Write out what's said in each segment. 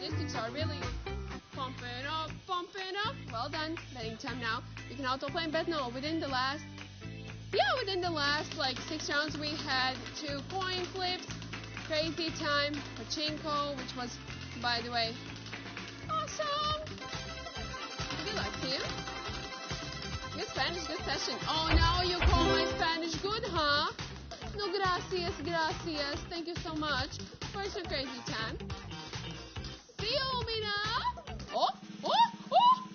logistics are really pumping up, pumping up. Well done. Betting time now. You can autoplay, but no, within the last like 6 rounds we had 2 coin flips. Crazy time. Pachinko, which was, by the way, awesome. Good luck to you. Good Spanish, good session. Oh, now you call my Spanish good, huh? No, gracias, gracias. Thank you so much for some crazy time. See you, Mina. Oh, oh, oh.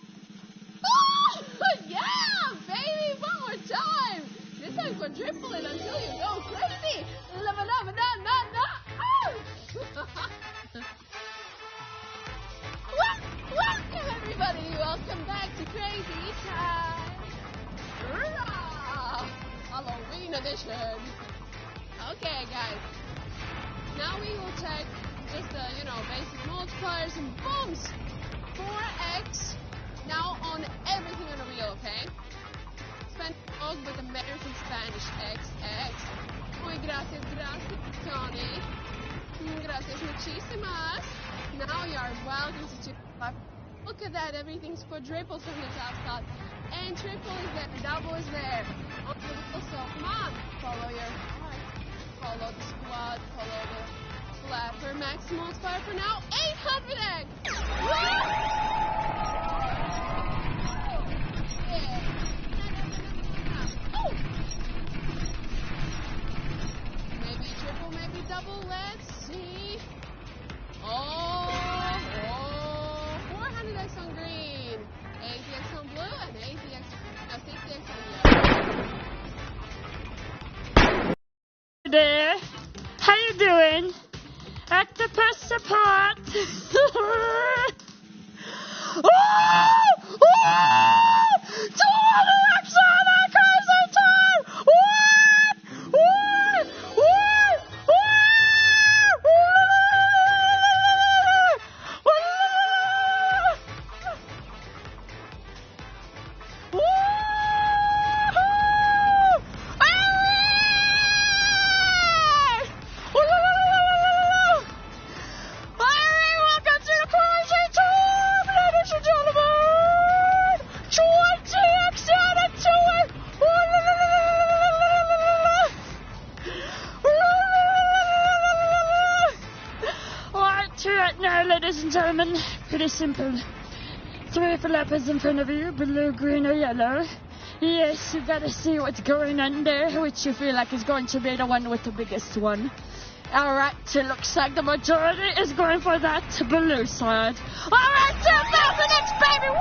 Oh, yeah, baby, one more time. This time quadruple it until you go crazy. Welcome, everybody. Welcome back to Crazy Time. Halloween edition. Okay, guys. Now we will check just the, basic multipliers and booms. 4x. Now on everything on the wheel, okay? Spanish dog with American Spanish XX. Muy gracias, gracias, Tony. Gracias muchísimas. Now you are welcome to 2.5. Look at that, everything's quadruple from the top spot. And triple is there, double is there. On the wheel, so come on. Follow your heart. Follow the squad, follow the flapper. Max multiplier for now, 800x. Maybe triple, maybe double, let's see. Oh, 400x on green, 80x on blue, and 60x on yellow. There, how you doing? Octopus support. Oh! 200x on that crazy time! What? Now, ladies and gentlemen, pretty simple. 3 flappers in front of you, blue, green, or yellow. Yes, you gotta see what's going on there, which you feel like is going to be the one with the biggest one. Alright, it looks like the majority is going for that blue side. Alright, 2000x, baby! Woo!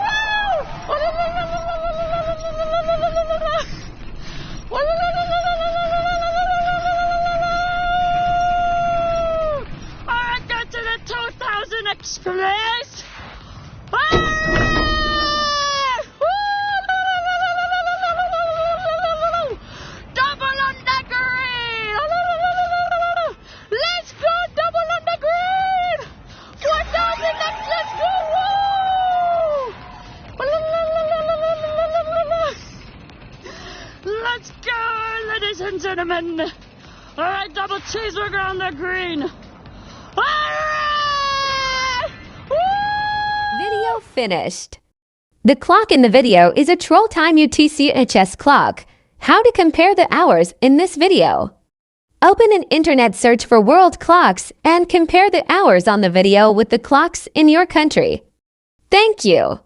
Alright, go to the 2000x, please! Double on the green! Let's go, double on the green! 4,000x, let's go! Woo! Let's go, ladies and gentlemen! Alright, double cheeseburger on the green! Alright! Video finished. The clock in the video is a Troll Time UTC-HS clock. How to compare the hours in this video. Open an internet search for world clocks and compare the hours on the video with the clocks in your country. Thank you.